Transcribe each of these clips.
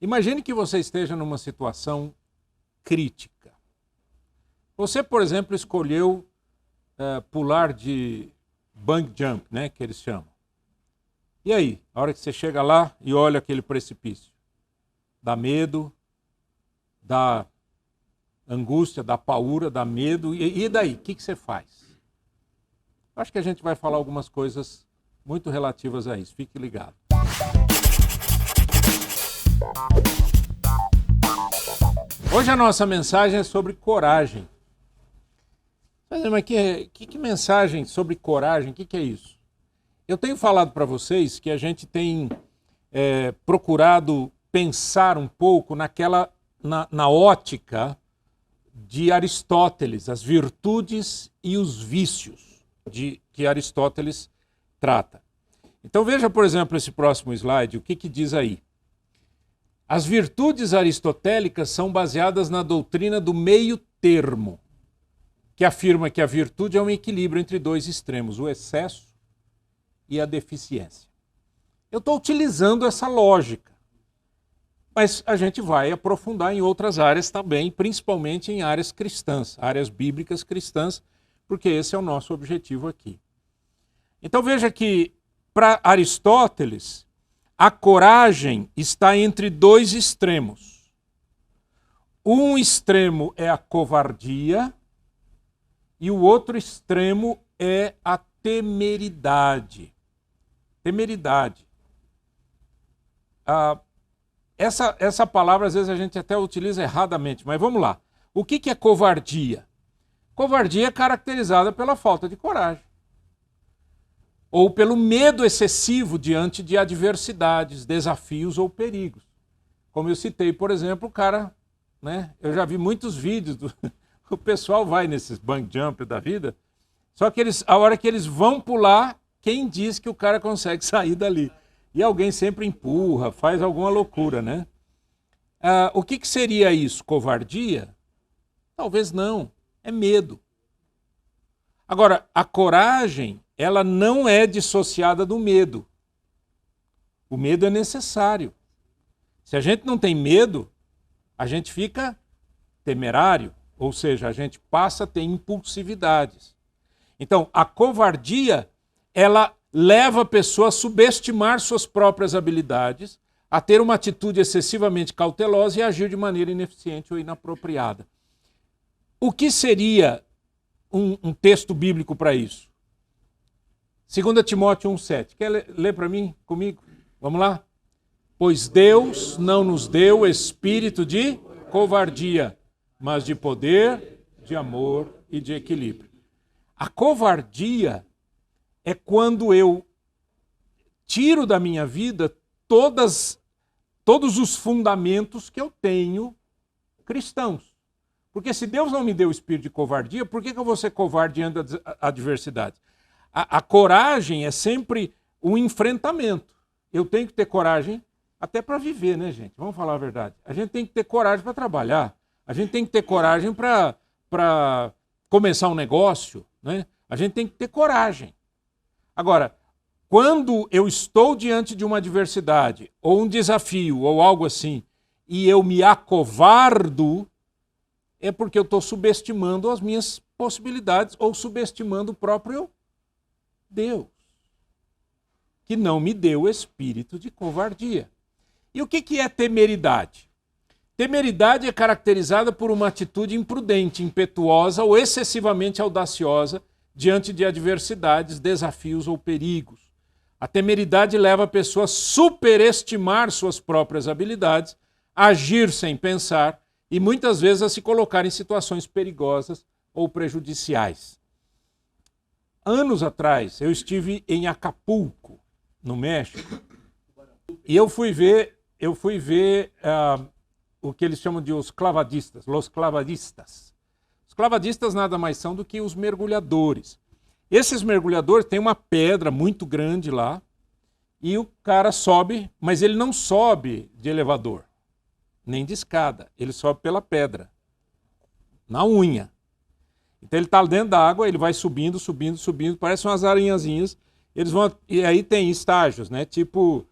Imagine que você esteja numa situação crítica. Você, por exemplo, escolheu pular de bungee jump, né, que eles chamam. E aí, a hora que você chega lá e olha aquele precipício, dá medo, dá angústia, dá paura, dá medo, e daí? O que você faz? Acho que a gente vai falar algumas coisas muito relativas a isso. Fique ligado. Hoje a nossa mensagem é sobre coragem. Mas que mensagem sobre coragem? O que é isso? Eu tenho falado para vocês que a gente tem procurado pensar um pouco na ótica de Aristóteles, as virtudes e os vícios que Aristóteles trata. Então veja, por exemplo, esse próximo slide, o que diz aí. As virtudes aristotélicas são baseadas na doutrina do meio termo, que afirma que a virtude é um equilíbrio entre dois extremos, o excesso e a deficiência. Eu estou utilizando essa lógica, mas a gente vai aprofundar em outras áreas também, principalmente em áreas cristãs, áreas bíblicas cristãs, porque esse é o nosso objetivo aqui. Então veja que, para Aristóteles, a coragem está entre dois extremos. Um extremo é a covardia e o outro extremo é a temeridade. Temeridade. Essa palavra, às vezes, a gente até utiliza erradamente, mas vamos lá. O que é covardia? Covardia é caracterizada pela falta de coragem. Ou pelo medo excessivo diante de adversidades, desafios ou perigos. Como eu citei, por exemplo, o cara, né? Eu já vi muitos vídeos, o pessoal vai nesses bungee jump da vida, só que a hora que eles vão pular, quem diz que o cara consegue sair dali? E alguém sempre empurra, faz alguma loucura, né? O que seria isso? Covardia? Talvez não, é medo. Agora, a coragem, ela não é dissociada do medo. O medo é necessário. Se a gente não tem medo, a gente fica temerário, ou seja, a gente passa a ter impulsividades. Então, a covardia, ela leva a pessoa a subestimar suas próprias habilidades, a ter uma atitude excessivamente cautelosa e agir de maneira ineficiente ou inapropriada. O que seria um texto bíblico para isso? 2 Timóteo 1,7. Quer ler para mim, comigo? Vamos lá? Pois Deus não nos deu espírito de covardia, mas de poder, de amor e de equilíbrio. A covardia é quando eu tiro da minha vida todos os fundamentos que eu tenho cristãos. Porque se Deus não me deu espírito de covardia, por que eu vou ser covarde diante das adversidades? A coragem é sempre um enfrentamento. Eu tenho que ter coragem até para viver, né, gente? Vamos falar a verdade. A gente tem que ter coragem para trabalhar. A gente tem que ter coragem para começar um negócio, né? A gente tem que ter coragem. Agora, quando eu estou diante de uma adversidade, ou um desafio, ou algo assim, e eu me acovardo, é porque eu estou subestimando as minhas possibilidades, ou subestimando o próprio Deus, que não me deu o espírito de covardia. E o que é temeridade? Temeridade é caracterizada por uma atitude imprudente, impetuosa ou excessivamente audaciosa diante de adversidades, desafios ou perigos. A temeridade leva a pessoa a superestimar suas próprias habilidades, a agir sem pensar e muitas vezes a se colocar em situações perigosas ou prejudiciais. Anos atrás, eu estive em Acapulco, no México, e eu fui ver o que eles chamam de os clavadistas, los clavadistas. Os clavadistas nada mais são do que os mergulhadores. Esses mergulhadores têm uma pedra muito grande lá, e o cara sobe, mas ele não sobe de elevador, nem de escada, ele sobe pela pedra, na unha. Então ele está dentro da água, ele vai subindo, subindo, subindo, parece umas aranhazinhas. Eles vão, e aí tem estágios, né? Tipo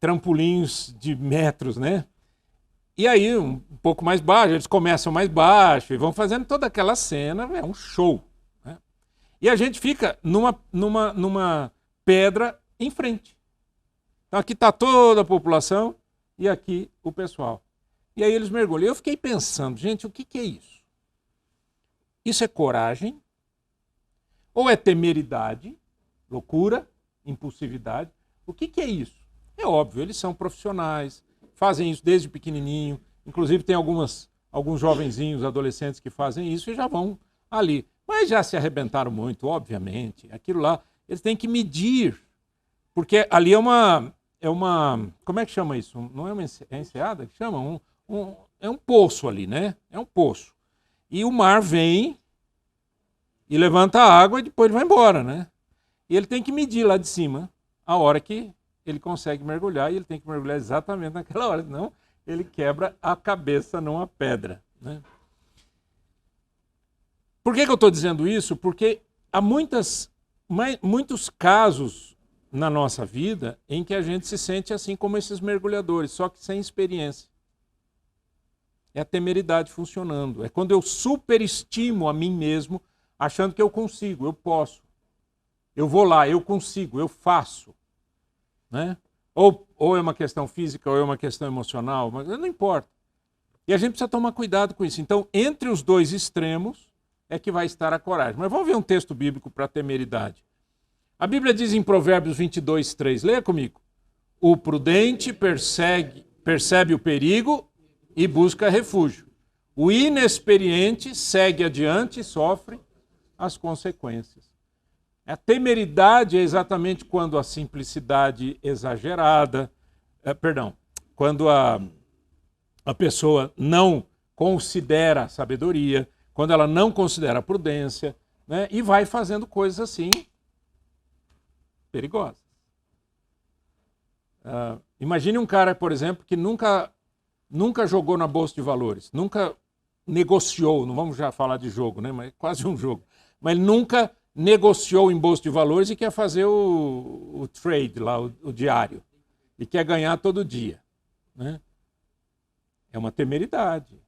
trampolins de metros, né? E aí, um pouco mais baixo, eles começam mais baixo e vão fazendo toda aquela cena, é um show. Né? E a gente fica numa pedra em frente. Então aqui está toda a população e aqui o pessoal. E aí eles mergulham. Eu fiquei pensando, gente, o que é isso? Isso é coragem? Ou é temeridade, loucura, impulsividade? O que é isso? É óbvio, eles são profissionais, fazem isso desde pequenininho. Inclusive tem alguns jovenzinhos, adolescentes que fazem isso e já vão ali. Mas já se arrebentaram muito, obviamente. Aquilo lá, eles têm que medir. Porque ali é uma como é que chama isso? Não é uma enseada que chama? É um poço ali, né? É um poço. E o mar vem e levanta a água e depois ele vai embora, né? E ele tem que medir lá de cima a hora que ele consegue mergulhar, e ele tem que mergulhar exatamente naquela hora, senão ele quebra a cabeça numa pedra, né? Por que eu estou dizendo isso? Porque há muitos casos na nossa vida em que a gente se sente assim como esses mergulhadores, só que sem experiência. É a temeridade funcionando. É quando eu superestimo a mim mesmo, achando que eu consigo, eu posso. Eu vou lá, eu consigo, eu faço. Né? Ou é uma questão física, ou é uma questão emocional, mas não importa. E a gente precisa tomar cuidado com isso. Então, entre os dois extremos é que vai estar a coragem. Mas vamos ver um texto bíblico para a temeridade. A Bíblia diz em Provérbios 22, 3, leia comigo. O prudente percebe o perigo e busca refúgio. O inexperiente segue adiante e sofre as consequências. A temeridade é exatamente quando a simplicidade exagerada, quando a pessoa não considera a sabedoria, quando ela não considera a prudência, né, e vai fazendo coisas assim perigosas. Imagine um cara, por exemplo, que nunca jogou na Bolsa de Valores, nunca negociou, não vamos já falar de jogo, né, mas quase um jogo, mas ele nunca negociou em Bolsa de Valores e quer fazer o trade lá, o diário, e quer ganhar todo dia. Né? É uma temeridade.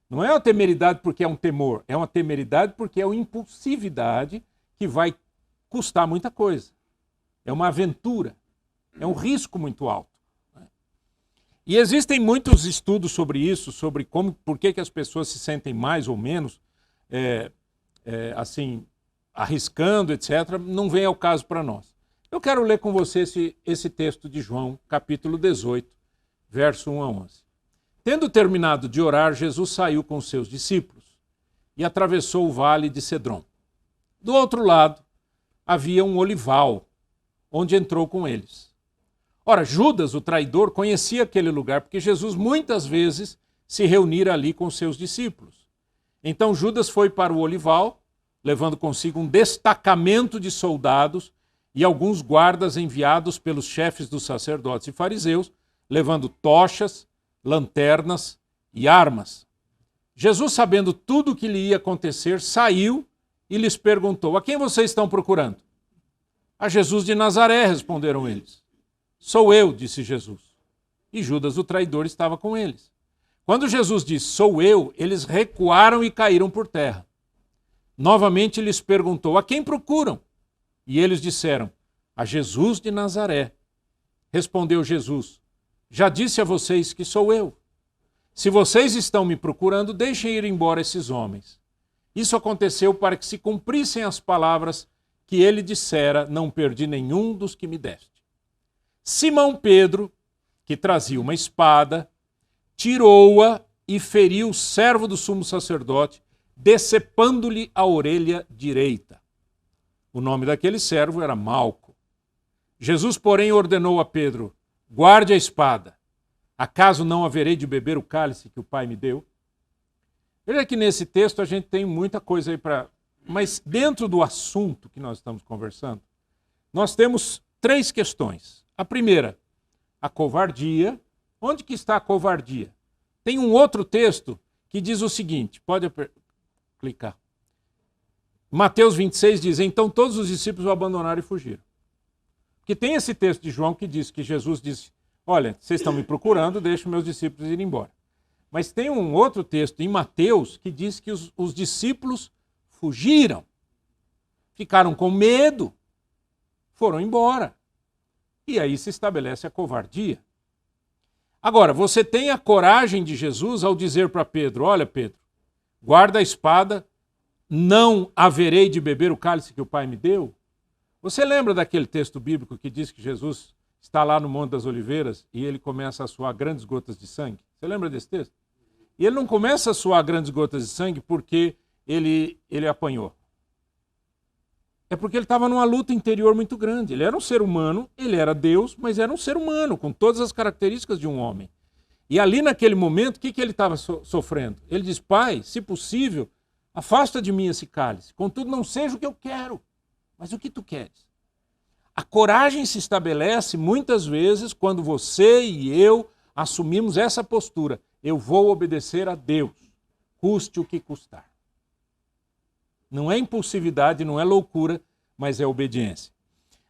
Não é uma temeridade porque é um temor, é uma temeridade porque é uma impulsividade que vai custar muita coisa. É uma aventura, é um risco muito alto. Né? E existem muitos estudos sobre isso, sobre por que as pessoas se sentem mais ou menos assim, arriscando, etc., não vem ao caso para nós. Eu quero ler com você esse texto de João, capítulo 18, verso 1 a 11. Tendo terminado de orar, Jesus saiu com os seus discípulos e atravessou o vale de Cedron. Do outro lado, havia um olival, onde entrou com eles. Ora, Judas, o traidor, conhecia aquele lugar, porque Jesus muitas vezes se reunira ali com os seus discípulos. Então Judas foi para o olival, levando consigo um destacamento de soldados e alguns guardas enviados pelos chefes dos sacerdotes e fariseus, levando tochas, lanternas e armas. Jesus, sabendo tudo o que lhe ia acontecer, saiu e lhes perguntou: a quem vocês estão procurando? A Jesus de Nazaré, responderam eles. Sou eu, disse Jesus. E Judas, o traidor, estava com eles. Quando Jesus disse, sou eu, eles recuaram e caíram por terra. Novamente lhes perguntou, a quem procuram? E eles disseram, a Jesus de Nazaré. Respondeu Jesus, já disse a vocês que sou eu. Se vocês estão me procurando, deixem ir embora esses homens. Isso aconteceu para que se cumprissem as palavras que ele dissera, não perdi nenhum dos que me deste. Simão Pedro, que trazia uma espada, tirou-a e feriu o servo do sumo sacerdote, decepando-lhe a orelha direita. O nome daquele servo era Malco. Jesus, porém, ordenou a Pedro, guarde a espada. Acaso não haverei de beber o cálice que o Pai me deu? Veja que nesse texto a gente tem muita coisa aí para... Mas dentro do assunto que nós estamos conversando, nós temos 3 questões. A primeira, a covardia. Onde que está a covardia? Tem um outro texto que diz o seguinte, pode clicar. Mateus 26 diz, então todos os discípulos o abandonaram e fugiram. Porque tem esse texto de João que diz que Jesus disse, olha, vocês estão me procurando, deixo meus discípulos ir embora. Mas tem um outro texto em Mateus que diz que os discípulos fugiram, ficaram com medo, foram embora. E aí se estabelece a covardia. Agora, você tem a coragem de Jesus ao dizer para Pedro, olha Pedro, guarda a espada, não haverei de beber o cálice que o Pai me deu? Você lembra daquele texto bíblico que diz que Jesus está lá no Monte das Oliveiras e ele começa a suar grandes gotas de sangue? Você lembra desse texto? E ele não começa a suar grandes gotas de sangue porque ele apanhou. É porque ele estava numa luta interior muito grande. Ele era um ser humano, ele era Deus, mas era um ser humano, com todas as características de um homem. E ali naquele momento, o que ele estava sofrendo? Ele diz, Pai, se possível, afasta de mim esse cálice. Contudo, não seja o que eu quero, mas o que tu queres. A coragem se estabelece muitas vezes quando você e eu assumimos essa postura. Eu vou obedecer a Deus, custe o que custar. Não é impulsividade, não é loucura, mas é obediência.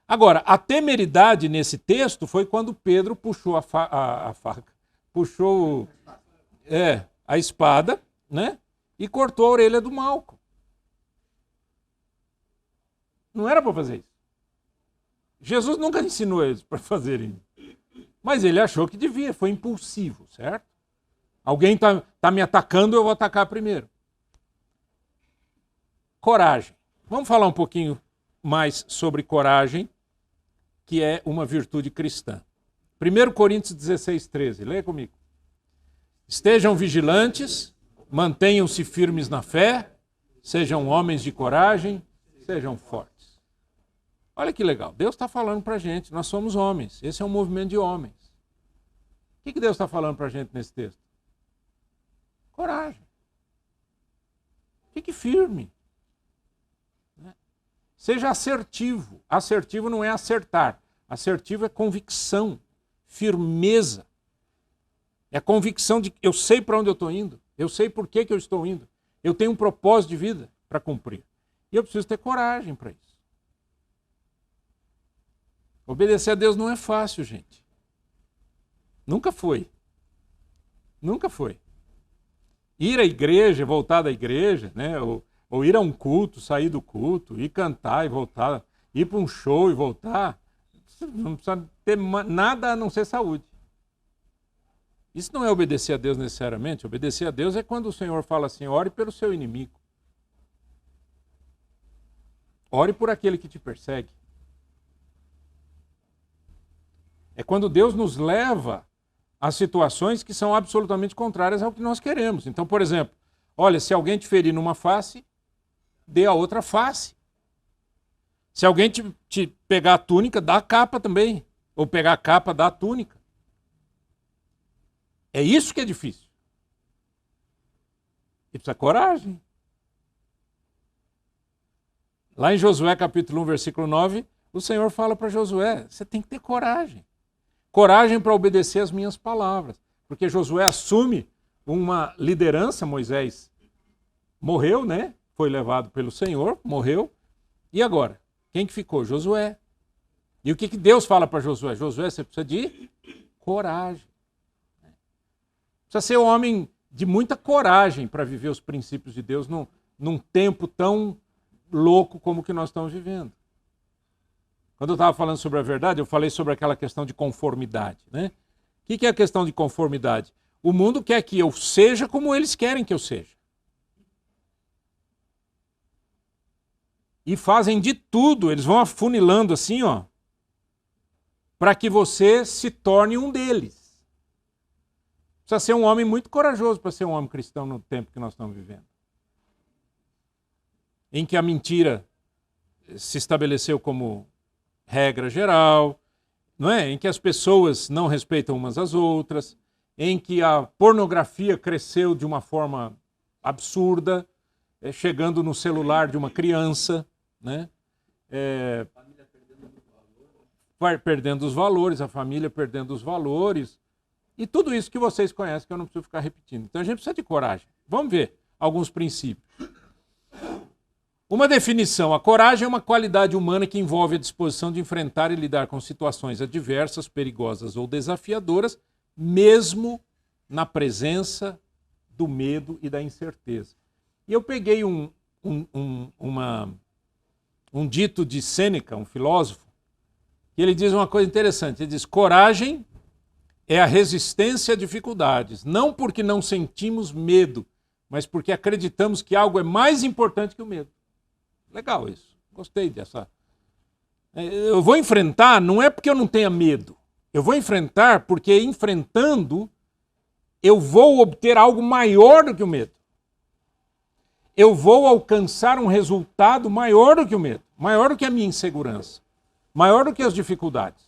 Agora, a temeridade nesse texto foi quando Pedro puxou a faca, puxou a espada, né? E cortou a orelha do Malco. Não era para fazer isso. Jesus nunca ensinou eles para fazerem. Mas ele achou que devia, foi impulsivo, certo? Alguém tá me atacando, eu vou atacar primeiro. Coragem. Vamos falar um pouquinho mais sobre coragem, que é uma virtude cristã. 1 Coríntios 16, 13. Leia comigo. Estejam vigilantes, mantenham-se firmes na fé, sejam homens de coragem, sejam fortes. Olha que legal. Deus está falando para a gente, nós somos homens. Esse é um movimento de homens. O que Deus está falando para a gente nesse texto? Coragem. Fique firme. Seja assertivo. Assertivo não é acertar. Assertivo é convicção, firmeza. É a convicção de que eu sei para onde eu estou indo. Eu sei por que eu estou indo. Eu tenho um propósito de vida para cumprir. E eu preciso ter coragem para isso. Obedecer a Deus não é fácil, gente. Nunca foi. Nunca foi. Ir à igreja, voltar da igreja, né? Ou ir a um culto, sair do culto, ir cantar e voltar, ir para um show e voltar, não precisa ter nada a não ser saúde. Isso não é obedecer a Deus necessariamente. Obedecer a Deus é quando o Senhor fala assim, ore pelo seu inimigo. Ore por aquele que te persegue. É quando Deus nos leva a situações que são absolutamente contrárias ao que nós queremos. Então, por exemplo, olha, se alguém te ferir numa face, dê a outra face. Se alguém te pegar a túnica, dá a capa também. Ou pegar a capa, dá a túnica. É isso que é difícil. E precisa coragem. Lá em Josué capítulo 1, versículo 9, o Senhor fala para Josué, você tem que ter coragem. Coragem para obedecer as minhas palavras. Porque Josué assume uma liderança, Moisés morreu, né? Foi levado pelo Senhor, morreu. E agora? Quem que ficou? Josué. E o que Deus fala para Josué? Josué, você precisa de coragem. Precisa ser um homem de muita coragem para viver os princípios de Deus num tempo tão louco como o que nós estamos vivendo. Quando eu estava falando sobre a verdade, eu falei sobre aquela questão de conformidade, né? O que é a questão de conformidade? O mundo quer que eu seja como eles querem que eu seja. E fazem de tudo, eles vão afunilando assim, ó, para que você se torne um deles. Precisa ser um homem muito corajoso para ser um homem cristão no tempo que nós estamos vivendo. Em que a mentira se estabeleceu como regra geral, não é? Em que as pessoas não respeitam umas às outras, em que a pornografia cresceu de uma forma absurda, chegando no celular de uma criança, né? Perdendo os valores, a família perdendo os valores, e tudo isso que vocês conhecem, que eu não preciso ficar repetindo. Então a gente precisa de coragem. Vamos ver alguns princípios. Uma definição: a coragem é uma qualidade humana que envolve a disposição de enfrentar e lidar com situações adversas, perigosas ou desafiadoras, mesmo na presença do medo e da incerteza. E eu peguei um dito de Sêneca, um filósofo, que ele diz uma coisa interessante. Ele diz: coragem é a resistência a dificuldades, não porque não sentimos medo, mas porque acreditamos que algo é mais importante que o medo. Legal isso. Gostei dessa. Eu vou enfrentar, não é porque eu não tenha medo. Eu vou enfrentar porque, enfrentando, eu vou obter algo maior do que o medo. Eu vou alcançar um resultado maior do que o medo, maior do que a minha insegurança, maior do que as dificuldades.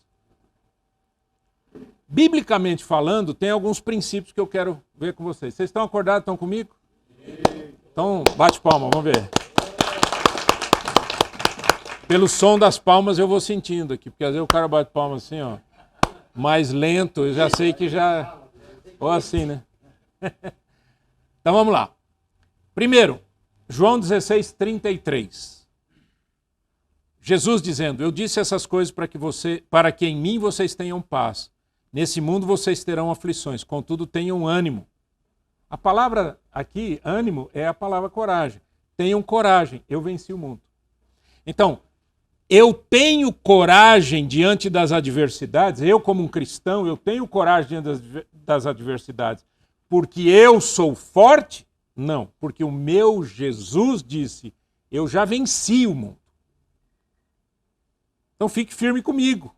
Biblicamente falando, tem alguns princípios que eu quero ver com vocês. Vocês estão acordados? Estão comigo? Então, bate palma, vamos ver. Pelo som das palmas eu vou sentindo aqui, porque às vezes o cara bate palma assim, ó, mais lento, eu já sei que já... Ou assim, né? Então vamos lá. Primeiro, João 16:33. Jesus dizendo: eu disse essas coisas para que em mim vocês tenham paz. Nesse mundo vocês terão aflições, contudo tenham ânimo. A palavra aqui, ânimo, é a palavra coragem. Tenham coragem, eu venci o mundo. Então, eu tenho coragem diante das adversidades, eu como um cristão, eu tenho coragem diante das adversidades, porque eu sou forte? Não, porque o meu Jesus disse, eu já venci o mundo. Então fique firme comigo.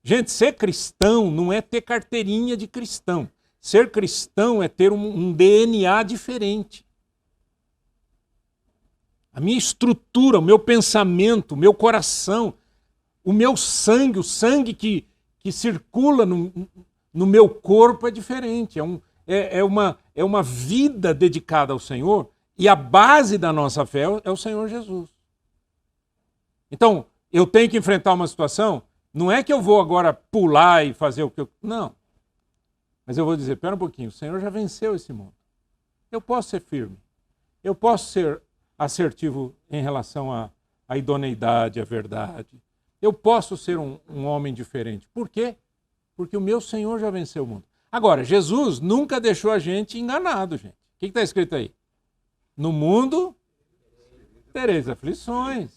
Gente, ser cristão não é ter carteirinha de cristão. Ser cristão é ter um DNA diferente. A minha estrutura, o meu pensamento, o meu coração, o meu sangue, o sangue que circula no meu corpo é diferente. É uma vida dedicada ao Senhor e a base da nossa fé é o Senhor Jesus. Então, eu tenho que enfrentar uma situação, não é que eu vou agora pular e fazer o que eu... Não. Mas eu vou dizer, espera um pouquinho, o Senhor já venceu esse mundo. Eu posso ser firme. Eu posso ser assertivo em relação à idoneidade, à verdade. Eu posso ser um homem diferente. Por quê? Porque o meu Senhor já venceu o mundo. Agora, Jesus nunca deixou a gente enganado, gente. O que está escrito aí? No mundo tereis aflições.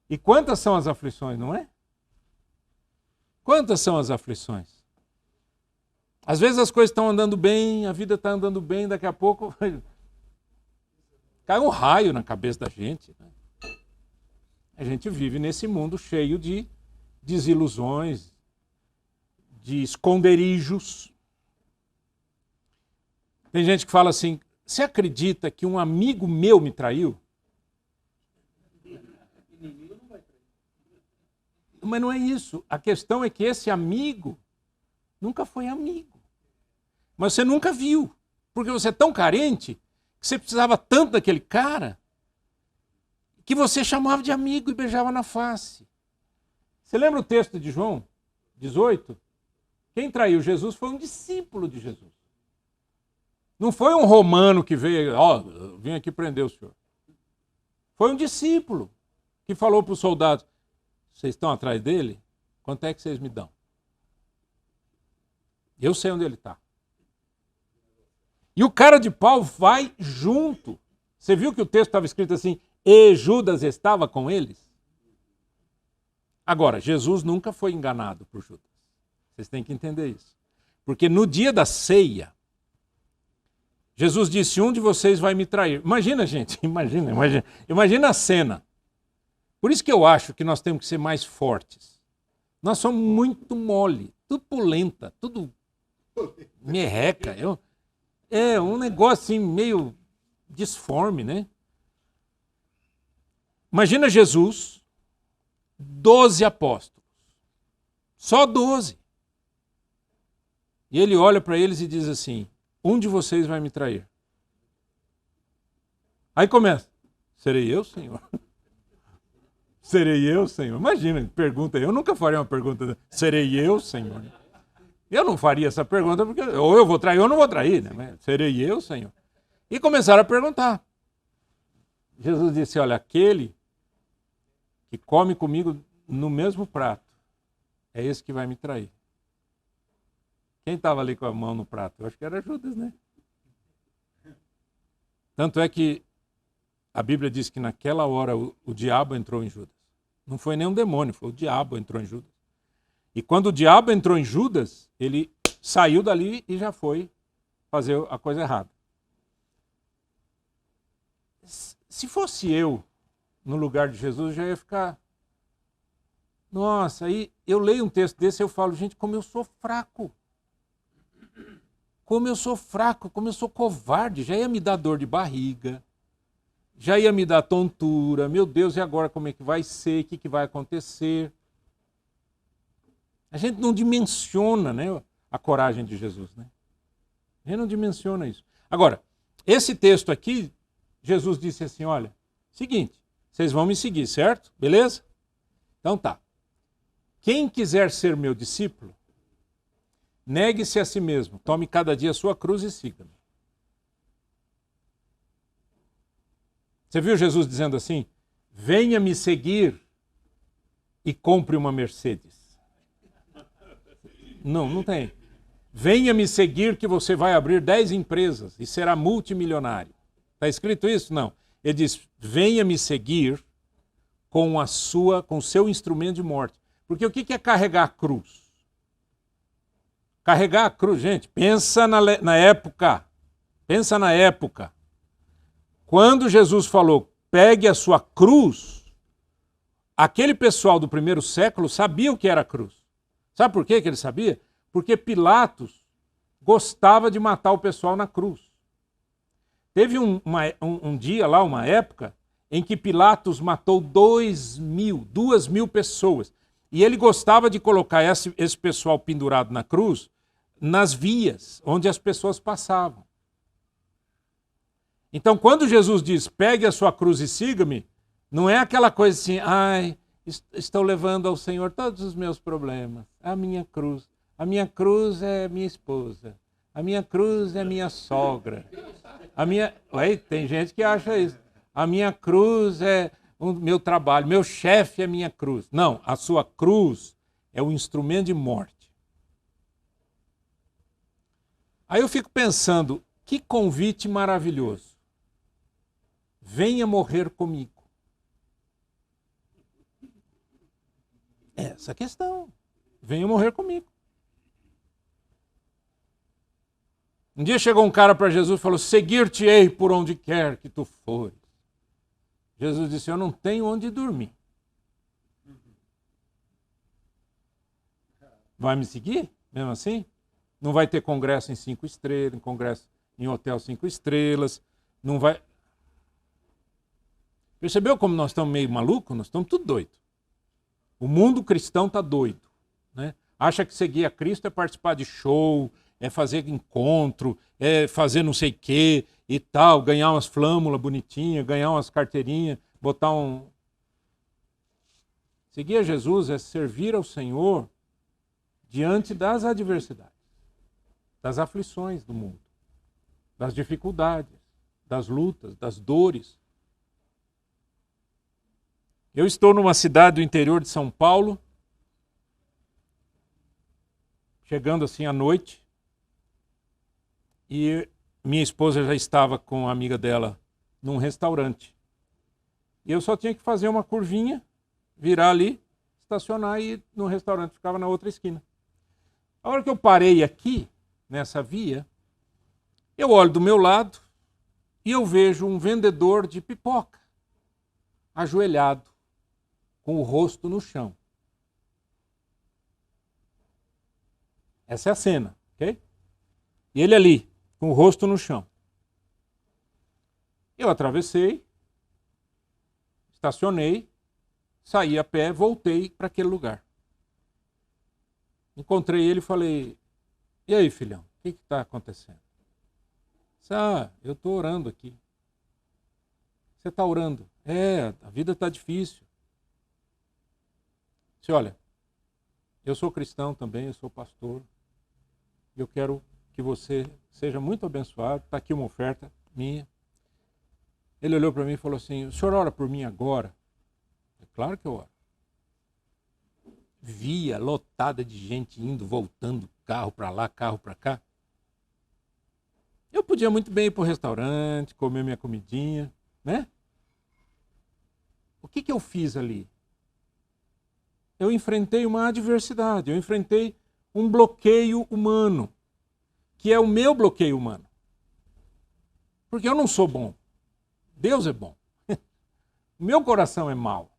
E quantas são as aflições, não é? Quantas são as aflições? Às vezes as coisas estão andando bem, a vida está andando bem, daqui a pouco cai um raio na cabeça da gente. Né? A gente vive nesse mundo cheio de desilusões, de esconderijos. Tem gente que fala assim, você acredita que um amigo meu me traiu? Mas não é isso. A questão é que esse amigo nunca foi amigo. Mas você nunca viu. Porque você é tão carente que você precisava tanto daquele cara que você chamava de amigo e beijava na face. Você lembra o texto de João 18? Quem traiu Jesus foi um discípulo de Jesus. Não foi um romano que veio, eu vim aqui prender o senhor. Foi um discípulo que falou para os soldados, vocês estão atrás dele? Quanto é que vocês me dão? Eu sei onde ele está. E o cara de pau vai junto. Você viu que o texto estava escrito assim, e Judas estava com eles? Agora, Jesus nunca foi enganado por Judas. Vocês têm que entender isso. Porque no dia da ceia, Jesus disse, um de vocês vai me trair. Imagina, gente, imagina a cena. Por isso que eu acho que nós temos que ser mais fortes. Nós somos muito mole, tudo polenta, tudo merreca. É um negócio assim meio disforme, né? Imagina Jesus, 12 apóstolos, só 12. E ele olha para eles e diz assim, um de vocês vai me trair. Aí começa, serei eu, Senhor? Serei eu, Senhor? Imagina, pergunta, eu nunca faria uma pergunta, serei eu, Senhor? Eu não faria essa pergunta, porque ou eu vou trair ou não vou trair, né? Serei eu, Senhor? E começaram a perguntar. Jesus disse, olha, aquele que come comigo no mesmo prato, é esse que vai me trair. Quem estava ali com a mão no prato? Eu acho que era Judas, né? Tanto é que a Bíblia diz que naquela hora o diabo entrou em Judas. Não foi nem um demônio, foi o diabo entrou em Judas. E quando o diabo entrou em Judas, ele saiu dali e já foi fazer a coisa errada. Se fosse eu no lugar de Jesus, eu já ia ficar... Nossa, aí eu leio um texto desse e eu falo, gente, como eu sou fraco. Como eu sou fraco, como eu sou covarde. Já ia me dar dor de barriga, já ia me dar tontura. Meu Deus, e agora como é que vai ser? O que vai acontecer? A gente não dimensiona, né, a coragem de Jesus. Né? A gente não dimensiona isso. Agora, esse texto aqui, Jesus disse assim, olha, seguinte, vocês vão me seguir, certo? Beleza? Então tá. Quem quiser ser meu discípulo, negue-se a si mesmo, tome cada dia a sua cruz e siga-me. Você viu Jesus dizendo assim, venha me seguir e compre uma Mercedes. Não tem. Venha me seguir que você vai abrir 10 empresas e será multimilionário. Está escrito isso? Não. Ele diz, venha me seguir com o seu instrumento de morte. Porque o que é carregar a cruz? Carregar a cruz, gente, pensa na época. Pensa na época. Quando Jesus falou, pegue a sua cruz, aquele pessoal do primeiro século sabia o que era a cruz. Sabe por que ele sabia? Porque Pilatos gostava de matar o pessoal na cruz. Teve um dia lá, uma época, em que Pilatos matou 2.000 pessoas. E ele gostava de colocar esse pessoal pendurado na cruz nas vias onde as pessoas passavam. Então, quando Jesus diz, pegue a sua cruz e siga-me, não é aquela coisa assim, ai, estou levando ao Senhor todos os meus problemas. A minha cruz. A minha cruz é minha esposa. A minha cruz é minha sogra. Tem gente que acha isso. A minha cruz é o meu trabalho. Meu chefe é minha cruz. Não, a sua cruz é o instrumento de morte. Aí eu fico pensando, que convite maravilhoso. Venha morrer comigo. Essa é a questão. Venha morrer comigo. Um dia chegou um cara para Jesus e falou, seguir-te-ei por onde quer que tu fores. Jesus disse, eu não tenho onde dormir. Vai me seguir? Mesmo assim? Não vai ter congresso em 5 estrelas, congresso em hotel 5 estrelas, não vai... Percebeu como nós estamos meio malucos? Nós estamos tudo doidos. O mundo cristão está doido. Né? Acha que seguir a Cristo é participar de show, é fazer encontro, é fazer não sei o quê e tal, ganhar umas flâmulas bonitinhas, ganhar umas carteirinhas, botar um... Seguir a Jesus é servir ao Senhor diante das adversidades, das aflições do mundo, das dificuldades, das lutas, das dores. Eu estou numa cidade do interior de São Paulo, chegando assim à noite, e minha esposa já estava com uma amiga dela num restaurante. E eu só tinha que fazer uma curvinha, virar ali, estacionar e ir no restaurante, ficava na outra esquina. A hora que eu parei aqui, nessa via, eu olho do meu lado e eu vejo um vendedor de pipoca, ajoelhado, com o rosto no chão. Essa é a cena, ok? E ele ali, com o rosto no chão. Eu atravessei, estacionei, saí a pé, voltei para aquele lugar. Encontrei ele e falei, e aí, filhão, o que está acontecendo? Eu estou orando aqui. Você está orando? A vida está difícil. Disse, olha, eu sou cristão também, eu sou pastor. Eu quero que você seja muito abençoado. Está aqui uma oferta minha. Ele olhou para mim e falou assim, o senhor ora por mim agora? É claro que eu oro. Via lotada de gente indo, voltando, carro para lá, carro para cá. Eu podia muito bem ir para o restaurante, comer minha comidinha, né? O que eu fiz ali? Eu enfrentei uma adversidade, eu enfrentei um bloqueio humano, que é o meu bloqueio humano. Porque eu não sou bom. Deus é bom. O meu coração é mau.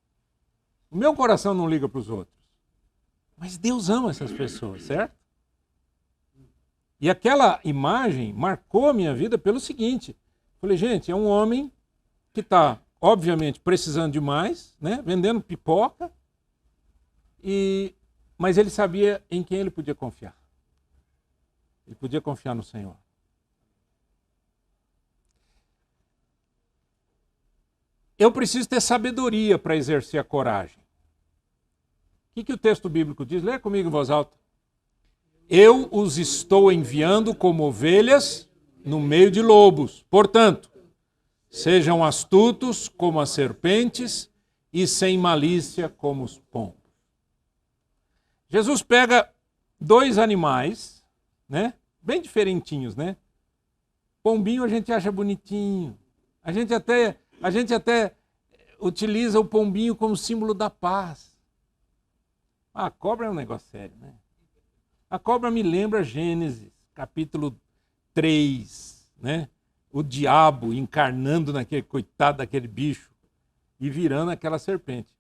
O meu coração não liga para os outros. Mas Deus ama essas pessoas, certo? E aquela imagem marcou a minha vida pelo seguinte. Falei, gente, é um homem que está, obviamente, precisando de mais, né? Vendendo pipoca, mas ele sabia em quem ele podia confiar. Ele podia confiar no Senhor. Eu preciso ter sabedoria para exercer a coragem. O que o texto bíblico diz? Leia comigo em voz alta. Eu os estou enviando como ovelhas no meio de lobos. Portanto, sejam astutos como as serpentes e sem malícia como os pombos. Jesus pega dois animais, né? Bem diferentinhos, né? Pombinho a gente acha bonitinho. A gente até utiliza o pombinho como símbolo da paz. A cobra é um negócio sério, né? A cobra me lembra Gênesis, capítulo 3, né? O diabo encarnando naquele coitado daquele bicho e virando aquela serpente.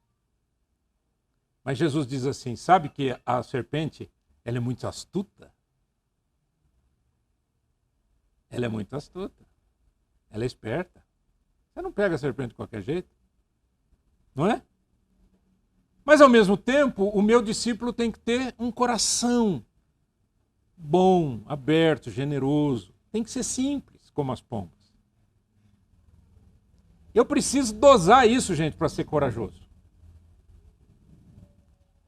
Mas Jesus diz assim, sabe que a serpente, ela é muito astuta? Ela é muito astuta. Ela é esperta. Você não pega a serpente de qualquer jeito. Não é? Mas, ao mesmo tempo, o meu discípulo tem que ter um coração bom, aberto, generoso. Tem que ser simples, como as pombas. Eu preciso dosar isso, gente, para ser corajoso.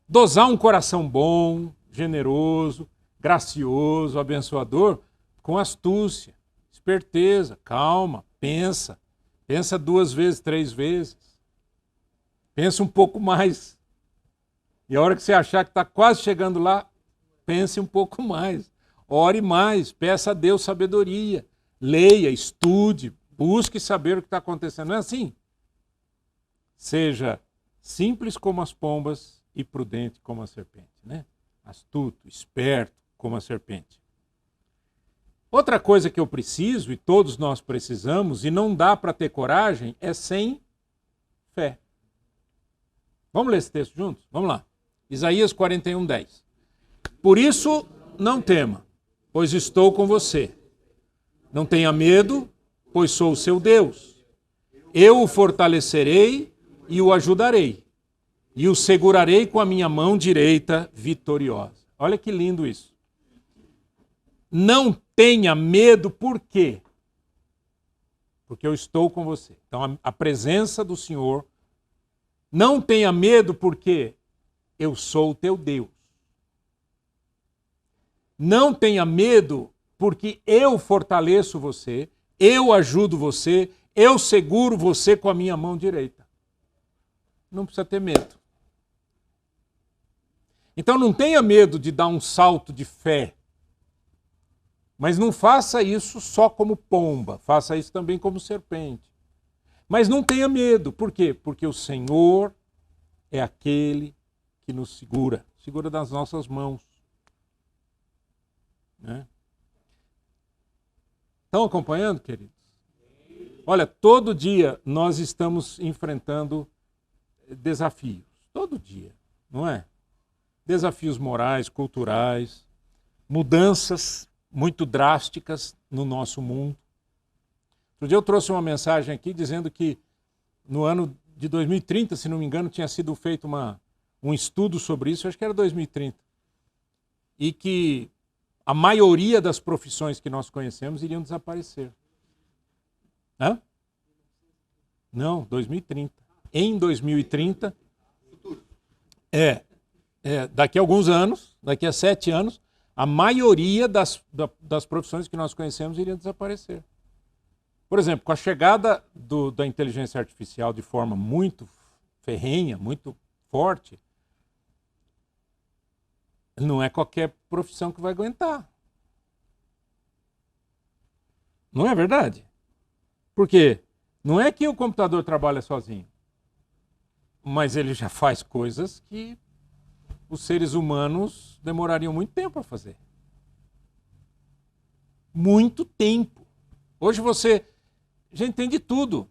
Dosar um coração bom, generoso, gracioso, abençoador, com astúcia, esperteza, calma, pensa. Pensa 2 vezes, 3 vezes. Pensa um pouco mais. E a hora que você achar que está quase chegando lá, pense um pouco mais. Ore mais, peça a Deus sabedoria. Leia, estude, busque saber o que está acontecendo. Não é assim? Seja simples como as pombas e prudente como a serpente, né? Astuto, esperto como a serpente. Outra coisa que eu preciso, e todos nós precisamos, e não dá para ter coragem, é sem fé. Vamos ler esse texto juntos? Vamos lá. Isaías 41, 10. Por isso, não tema, pois estou com você. Não tenha medo, pois sou o seu Deus. Eu o fortalecerei e o ajudarei. E o segurarei com a minha mão direita vitoriosa. Olha que lindo isso. Não tenha medo, por quê? Porque eu estou com você. Então, a presença do Senhor. Não tenha medo, porque eu sou o teu Deus. Não tenha medo, porque eu fortaleço você, eu ajudo você, eu seguro você com a minha mão direita. Não precisa ter medo. Então não tenha medo de dar um salto de fé. Mas não faça isso só como pomba, faça isso também como serpente. Mas não tenha medo, por quê? Porque o Senhor é aquele que nos segura das nossas mãos. Né? Estão acompanhando, queridos? Olha, todo dia nós estamos enfrentando desafios. Todo dia, não é? Desafios morais, culturais, mudanças muito drásticas no nosso mundo. Outro dia eu trouxe uma mensagem aqui dizendo que no ano de 2030, se não me engano, tinha sido feito um estudo sobre isso, acho que era 2030, e que a maioria das profissões que nós conhecemos iriam desaparecer. Hã? Não, 2030. Em 2030, daqui a alguns anos, daqui a 7 anos, a maioria das profissões que nós conhecemos iriam desaparecer. Por exemplo, com a chegada da inteligência artificial de forma muito ferrenha, muito forte, não é qualquer profissão que vai aguentar. Não é verdade? Por quê? Não é que o computador trabalha sozinho, mas ele já faz coisas que os seres humanos demorariam muito tempo a fazer. Muito tempo. Hoje você... Gente, tem de tudo.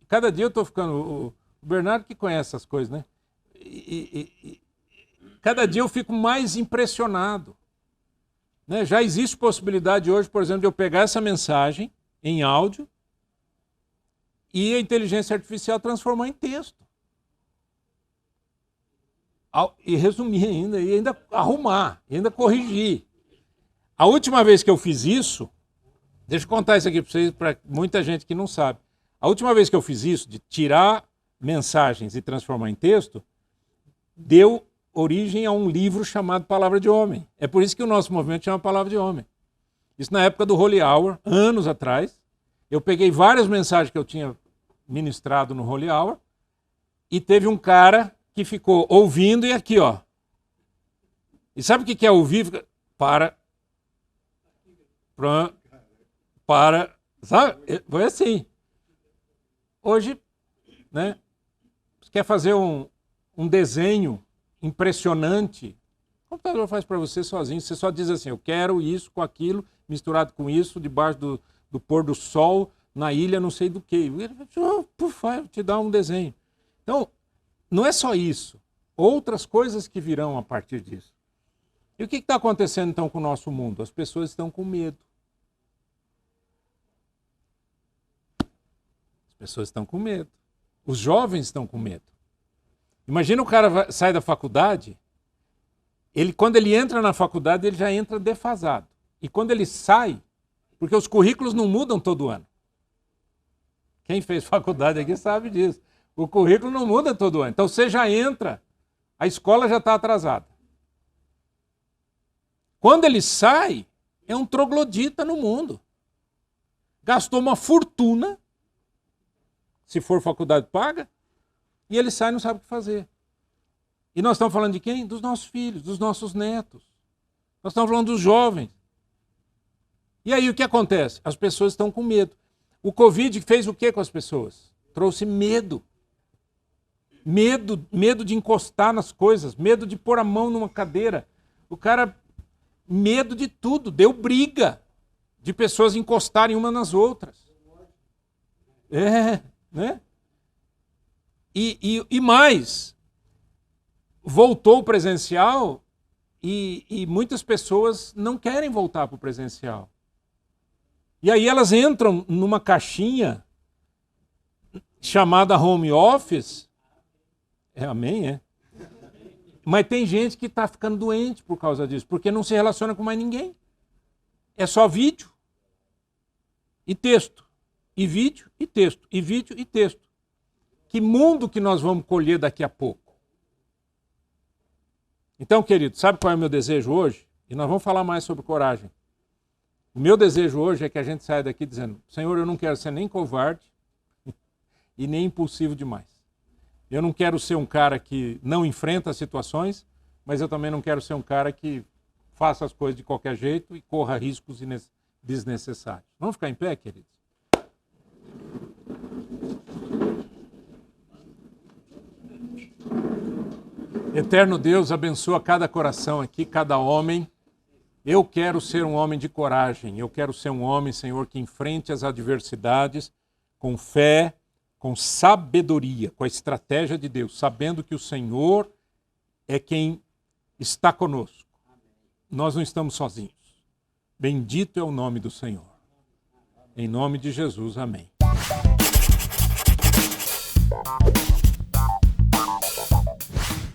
Cada dia eu estou ficando... O Bernardo que conhece essas coisas, né? Cada dia eu fico mais impressionado. Né? Já existe possibilidade hoje, por exemplo, de eu pegar essa mensagem em áudio e a inteligência artificial transformar em texto. E resumir ainda, e ainda arrumar, e ainda corrigir. A última vez que eu fiz isso, deixa eu contar isso aqui para vocês, para muita gente que não sabe. A última vez que eu fiz isso, de tirar mensagens e transformar em texto, deu origem a um livro chamado Palavra de Homem. É por isso que o nosso movimento chama Palavra de Homem. Isso na época do Holy Hour, anos atrás. Eu peguei várias mensagens que eu tinha ministrado no Holy Hour e teve um cara que ficou ouvindo e aqui, ó. E sabe o que é ouvir? Para, sabe? Foi assim. Hoje, né? Você quer fazer um desenho impressionante, o computador faz para você sozinho. Você só diz assim, eu quero isso com aquilo, misturado com isso, debaixo do pôr do sol, na ilha não sei do que. Ele vai te dar um desenho. Então, não é só isso. Outras coisas que virão a partir disso. E o que está acontecendo então com o nosso mundo? As pessoas estão com medo. As pessoas estão com medo. Os jovens estão com medo. Imagina o cara sai da faculdade, quando ele entra na faculdade, ele já entra defasado. E quando ele sai, porque os currículos não mudam todo ano. Quem fez faculdade aqui sabe disso. O currículo não muda todo ano. Então você já entra, a escola já está atrasada. Quando ele sai, é um troglodita no mundo. Gastou uma fortuna, se for faculdade paga, e ele sai e não sabe o que fazer. E nós estamos falando de quem? Dos nossos filhos, dos nossos netos. Nós estamos falando dos jovens. E aí o que acontece? As pessoas estão com medo. O Covid fez o que com as pessoas? Trouxe medo. Medo de encostar nas coisas, medo de pôr a mão numa cadeira. O cara, medo de tudo, deu briga de pessoas encostarem umas nas outras. Né? E mais, voltou o presencial e muitas pessoas não querem voltar para o presencial. E aí elas entram numa caixinha chamada home office. Amém, Mas tem gente que está ficando doente por causa disso, porque não se relaciona com mais ninguém. É só vídeo e texto. E vídeo e texto. E vídeo e texto. Que mundo que nós vamos colher daqui a pouco? Então, querido, sabe qual é o meu desejo hoje? E nós vamos falar mais sobre coragem. O meu desejo hoje é que a gente saia daqui dizendo, Senhor, eu não quero ser nem covarde e nem impulsivo demais. Eu não quero ser um cara que não enfrenta as situações, mas eu também não quero ser um cara que faça as coisas de qualquer jeito e corra riscos desnecessários. Vamos ficar em pé, queridos? Eterno Deus, abençoa cada coração aqui, cada homem. Eu quero ser um homem de coragem. Eu quero ser um homem, Senhor, que enfrente as adversidades com fé, com sabedoria, com a estratégia de Deus, sabendo que o Senhor é quem está conosco. Nós não estamos sozinhos. Bendito é o nome do Senhor. Em nome de Jesus, amém.